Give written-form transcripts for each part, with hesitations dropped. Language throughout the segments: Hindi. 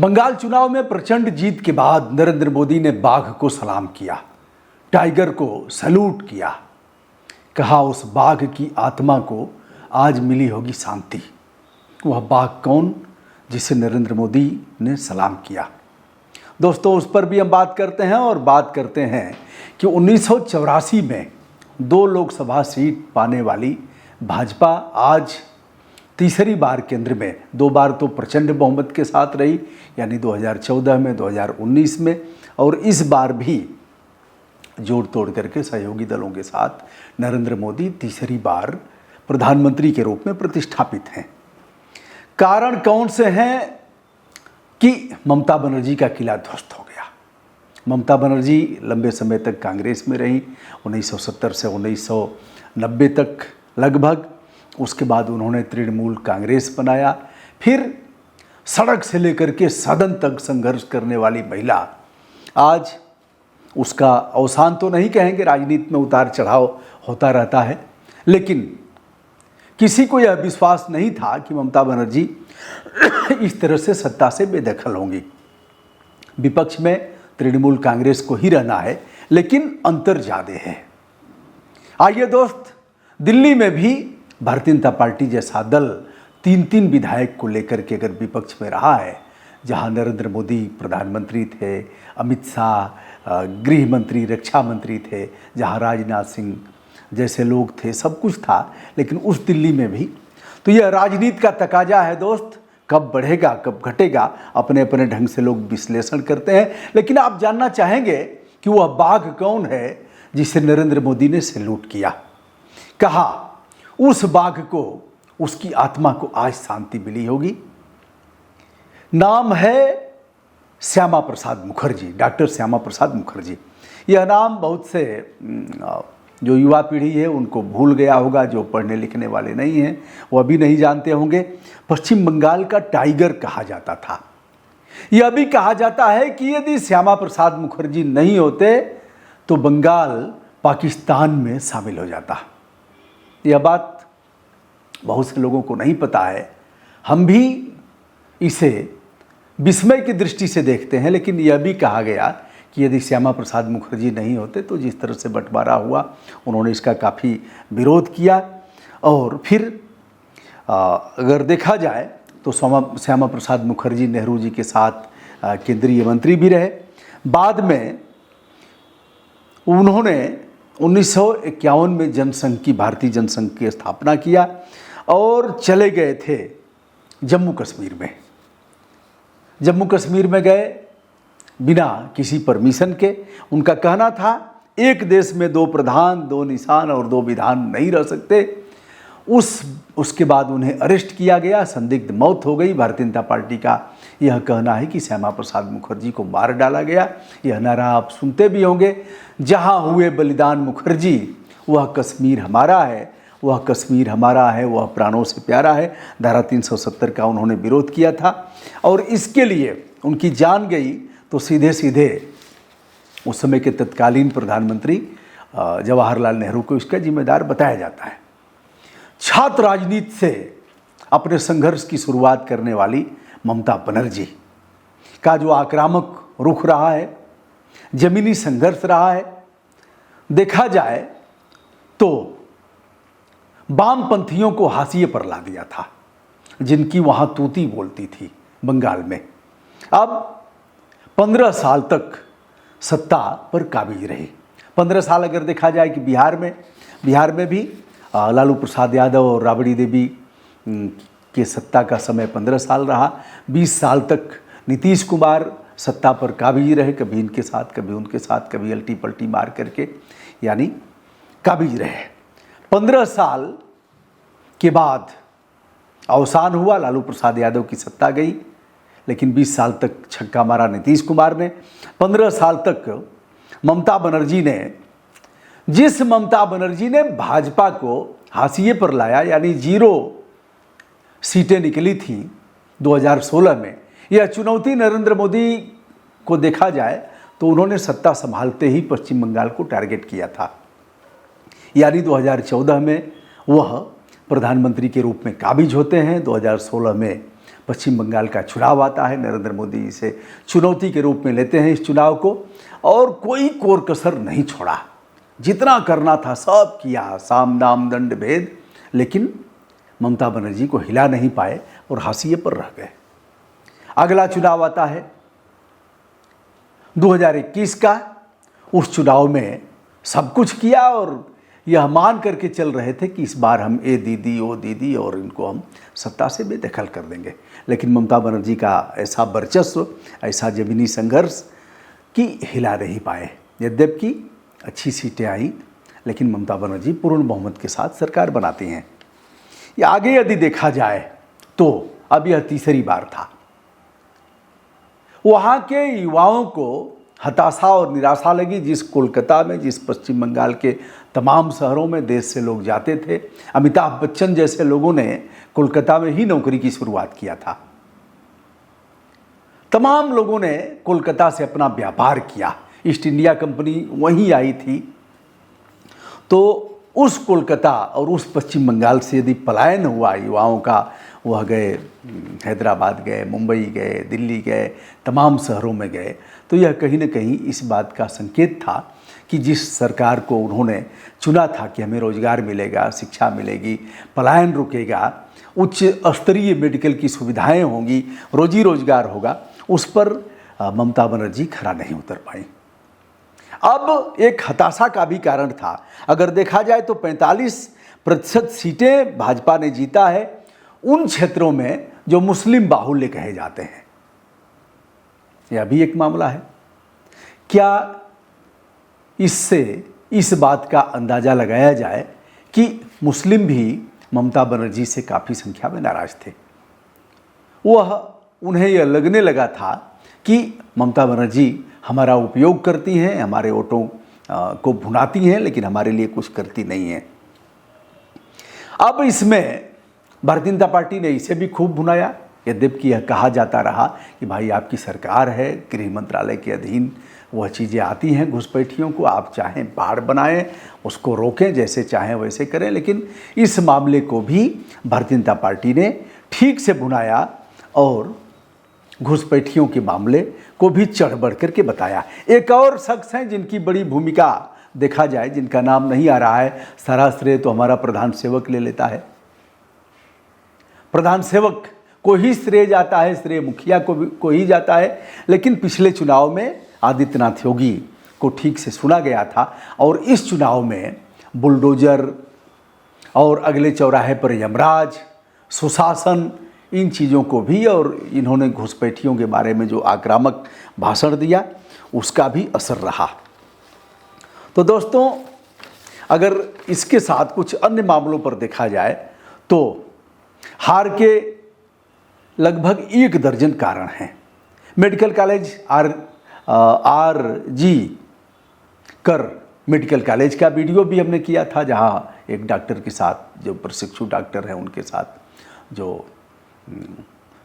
बंगाल चुनाव में प्रचंड जीत के बाद नरेंद्र मोदी ने बाघ को सलाम किया, टाइगर को सैल्यूट किया। कहा उस बाघ की आत्मा को आज मिली होगी शांति। वह बाघ कौन जिसे नरेंद्र मोदी ने सलाम किया? दोस्तों, उस पर भी हम बात करते हैं और बात करते हैं कि 1984 में 2 लोकसभा सीट पाने वाली भाजपा आज तीसरी बार केंद्र में, 2 बार तो प्रचंड बहुमत के साथ रही, यानी 2014 में, 2019 में, और इस बार भी जोड़ तोड़ करके सहयोगी दलों के साथ नरेंद्र मोदी तीसरी बार प्रधानमंत्री के रूप में प्रतिष्ठापित हैं। कारण कौन से हैं कि ममता बनर्जी का किला ध्वस्त हो गया। ममता बनर्जी लंबे समय तक कांग्रेस में रही, 1970 से 1990 तक लगभग। उसके बाद उन्होंने तृणमूल कांग्रेस बनाया। फिर सड़क से लेकर के सदन तक संघर्ष करने वाली महिला आज उसका अवसान तो नहीं कहेंगे, राजनीति में उतार चढ़ाव होता रहता है, लेकिन किसी को यह विश्वास नहीं था कि ममता बनर्जी इस तरह से सत्ता से बेदखल होंगी। विपक्ष में तृणमूल कांग्रेस को ही रहना है, लेकिन अंतर ज़्यादा है। आइए दोस्त, दिल्ली में भी भारतीय जनता पार्टी जैसा दल 3 विधायक को लेकर के अगर विपक्ष में रहा है, जहां नरेंद्र मोदी प्रधानमंत्री थे, अमित शाह गृह मंत्री, रक्षा मंत्री थे, जहां राजनाथ सिंह जैसे लोग थे, सब कुछ था, लेकिन उस दिल्ली में भी तो यह राजनीति का तकाजा है दोस्त। कब बढ़ेगा कब घटेगा, अपने अपने ढंग से लोग विश्लेषण करते हैं। लेकिन आप जानना चाहेंगे कि वह बाघ कौन है जिसे नरेंद्र मोदी ने सैल्यूट किया। कहा उस बाघ को, उसकी आत्मा को आज शांति मिली होगी। नाम है श्यामा प्रसाद मुखर्जी, डॉक्टर श्यामा प्रसाद मुखर्जी। यह नाम बहुत से जो युवा पीढ़ी है उनको भूल गया होगा, जो पढ़ने लिखने वाले नहीं हैं वो अभी नहीं जानते होंगे। पश्चिम बंगाल का टाइगर कहा जाता था। यह भी कहा जाता है कि यदि श्यामा प्रसाद मुखर्जी नहीं होते तो बंगाल पाकिस्तान में शामिल हो जाता। यह बात बहुत से लोगों को नहीं पता है। हम भी इसे विस्मय की दृष्टि से देखते हैं, लेकिन यह भी कहा गया कि यदि श्यामा प्रसाद मुखर्जी नहीं होते तो जिस तरह से बंटवारा हुआ, उन्होंने इसका काफ़ी विरोध किया। और फिर अगर देखा जाए तो श्यामा प्रसाद मुखर्जी नेहरू जी के साथ केंद्रीय मंत्री भी रहे। बाद में उन्होंने 1951 में जनसंघ की, भारतीय जनसंघ की स्थापना किया और चले गए थे जम्मू कश्मीर में। जम्मू कश्मीर में गए बिना किसी परमिशन के। उनका कहना था एक देश में 2 प्रधान, 2 निशान और 2 विधान नहीं रह सकते। उसके बाद उन्हें अरेस्ट किया गया, संदिग्ध मौत हो गई। भारतीय जनता पार्टी का यह कहना है कि श्यामा प्रसाद मुखर्जी को मार डाला गया। यह नारा आप सुनते भी होंगे, जहां हुए बलिदान मुखर्जी, वह कश्मीर हमारा है, वह कश्मीर हमारा है, वह प्राणों से प्यारा है। धारा 370 का उन्होंने विरोध किया था और इसके लिए उनकी जान गई तो सीधे सीधे उस समय के तत्कालीन प्रधानमंत्री जवाहरलाल नेहरू को इसका जिम्मेदार बताया जाता है। छात्र राजनीति से अपने संघर्ष की शुरुआत करने वाली ममता बनर्जी का जो आक्रामक रुख रहा है, जमीनी संघर्ष रहा है, देखा जाए तो वामपंथियों को हाशिए पर ला दिया था, जिनकी वहां तूती बोलती थी बंगाल में। अब 15 साल तक सत्ता पर काबिज रही। 15 साल अगर देखा जाए कि बिहार में भी लालू प्रसाद यादव और राबड़ी देवी के सत्ता का समय 15 साल रहा। 20 साल तक नीतीश कुमार सत्ता पर काबिज रहे, कभी इनके साथ कभी उनके साथ, कभी अल्टी पल्टी मार करके, यानी काबिज रहे। 15 साल के बाद अवसान हुआ, लालू प्रसाद यादव की सत्ता गई, लेकिन 20 साल तक छक्का मारा नीतीश कुमार ने। 15 साल तक ममता बनर्जी ने, जिस ममता बनर्जी ने भाजपा को हाशिए पर लाया, यानी 0 सीटें निकली थी 2016 में, यह चुनौती नरेंद्र मोदी को देखा जाए तो उन्होंने सत्ता संभालते ही पश्चिम बंगाल को टारगेट किया था। यानी 2014 में वह प्रधानमंत्री के रूप में काबिज होते हैं, 2016 में पश्चिम बंगाल का चुनाव आता है। नरेंद्र मोदी इसे चुनौती के रूप में लेते हैं इस चुनाव को, और कोई कोर कसर नहीं छोड़ा। जितना करना था सब किया, साम दाम दंड भेद, लेकिन ममता बनर्जी को हिला नहीं पाए और हाशिए पर रह गए। अगला चुनाव आता है 2021 का। उस चुनाव में सब कुछ किया और यह मान करके चल रहे थे कि इस बार हम ए दीदी ओ दीदी और इनको हम सत्ता से बेदखल कर देंगे। लेकिन ममता बनर्जी का ऐसा वर्चस्व, ऐसा जमीनी संघर्ष कि हिला नहीं पाए। यद्यपि अच्छी सीटें आई, लेकिन ममता बनर्जी पूर्ण बहुमत के साथ सरकार बनाती हैं। ये आगे यदि देखा जाए तो अब यह तीसरी बार था। वहाँ के युवाओं को हताशा और निराशा लगी। जिस कोलकाता में, जिस पश्चिम बंगाल के तमाम शहरों में देश से लोग जाते थे, अमिताभ बच्चन जैसे लोगों ने कोलकाता में ही नौकरी की शुरुआत किया था। तमाम लोगों ने कोलकाता से अपना व्यापार किया। ईस्ट इंडिया कंपनी वहीं आई थी। तो उस कोलकाता और उस पश्चिम बंगाल से यदि पलायन हुआ युवाओं का, वह गए हैदराबाद गए, मुंबई गए, दिल्ली गए, तमाम शहरों में गए, तो यह कहीं न कहीं इस बात का संकेत था कि जिस सरकार को उन्होंने चुना था कि हमें रोजगार मिलेगा, शिक्षा मिलेगी, पलायन रुकेगा, उच्च स्तरीय मेडिकल की सुविधाएं होंगी, रोजी रोजगार होगा, उस पर ममता बनर्जी खरा नहीं उतर पाई। अब एक हताशा का भी कारण था। अगर देखा जाए तो 45% सीटें भाजपा ने जीता है उन क्षेत्रों में जो मुस्लिम बाहुल्य कहे जाते हैं। यह भी एक मामला है। क्या इससे इस बात का अंदाजा लगाया जाए कि मुस्लिम भी ममता बनर्जी से काफ़ी संख्या में नाराज थे। उन्हें यह लगने लगा था कि ममता बनर्जी हमारा उपयोग करती हैं, हमारे वोटों को भुनाती हैं, लेकिन हमारे लिए कुछ करती नहीं है। अब इसमें भारतीय जनता पार्टी ने इसे भी खूब भुनाया। यद्यपि यह कहा जाता रहा कि भाई आपकी सरकार है, गृह मंत्रालय के अधीन वह चीज़ें आती हैं घुसपैठियों को, आप चाहें बाढ़ बनाएं, उसको रोकें, जैसे चाहें वैसे करें। लेकिन इस मामले को भी भारतीय जनता पार्टी ने ठीक से भुनाया और घुसपैठियों के मामले को भी चढ़ बढ़ करके बताया। एक और शख्स हैं जिनकी बड़ी भूमिका देखा जाए, जिनका नाम नहीं आ रहा है, सारा श्रेय तो हमारा प्रधान सेवक ले लेता है। प्रधान सेवक को ही श्रेय जाता है, श्रेय मुखिया को ही जाता है। लेकिन पिछले चुनाव में आदित्यनाथ योगी को ठीक से सुना गया था और इस चुनाव में बुलडोजर और अगले चौराहे पर यमराज, सुशासन, इन चीज़ों को भी, और इन्होंने घुसपैठियों के बारे में जो आक्रामक भाषण दिया उसका भी असर रहा। तो दोस्तों, अगर इसके साथ कुछ अन्य मामलों पर देखा जाए तो हार के लगभग 1 दर्जन कारण हैं। मेडिकल कॉलेज RG कर मेडिकल कॉलेज का वीडियो भी हमने किया था, जहां एक डॉक्टर के साथ, जो प्रशिक्षु डॉक्टर हैं उनके साथ जो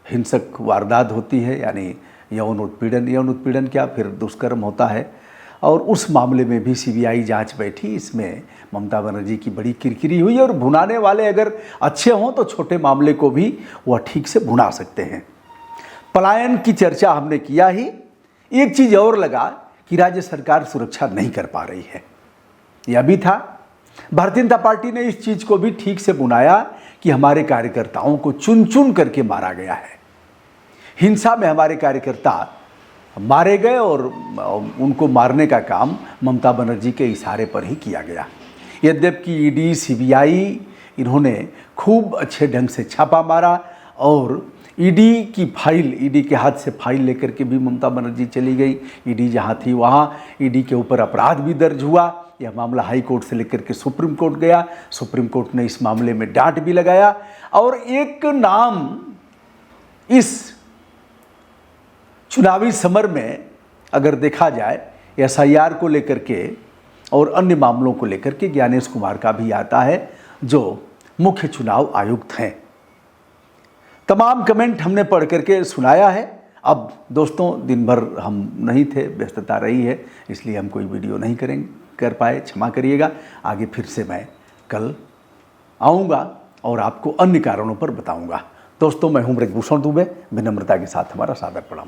हिंसक वारदात होती है, यानी यौन उत्पीड़न क्या फिर दुष्कर्म होता है, और उस मामले में भी CBI जांच बैठी। इसमें ममता बनर्जी की बड़ी किरकिरी हुई और भुनाने वाले अगर अच्छे हों तो छोटे मामले को भी वह ठीक से भुना सकते हैं। पलायन की चर्चा हमने किया ही। एक चीज़ और लगा कि राज्य सरकार सुरक्षा नहीं कर पा रही है, यह भी था। भारतीय जनता पार्टी ने इस चीज़ को भी ठीक से बुनाया कि हमारे कार्यकर्ताओं को चुन चुन करके मारा गया है। हिंसा में हमारे कार्यकर्ता मारे गए और उनको मारने का काम ममता बनर्जी के इशारे पर ही किया गया। यद्यपि ED, CBI इन्होंने खूब अच्छे ढंग से छापा मारा और ED के हाथ से फाइल लेकर के भी ममता बनर्जी चली गई। ED जहाँ थी वहाँ ED के ऊपर अपराध भी दर्ज हुआ। यह मामला हाई कोर्ट से लेकर के सुप्रीम कोर्ट गया। सुप्रीम कोर्ट ने इस मामले में डांट भी लगाया और एक नाम इस चुनावी समर में अगर देखा जाए SIR को लेकर के और अन्य मामलों को लेकर के ज्ञानेश कुमार का भी आता है, जो मुख्य चुनाव आयुक्त हैं। तमाम कमेंट हमने पढ़ करके सुनाया है। अब दोस्तों, दिन भर हम नहीं थे, व्यस्तता रही है, इसलिए हम कोई वीडियो नहीं कर पाए, क्षमा करिएगा। आगे फिर से मैं कल आऊँगा और आपको अन्य कारणों पर बताऊँगा। दोस्तों, मैं हूं ब्रजभूषण दुबे, विनम्रता के साथ हमारा सादर प्रणाम।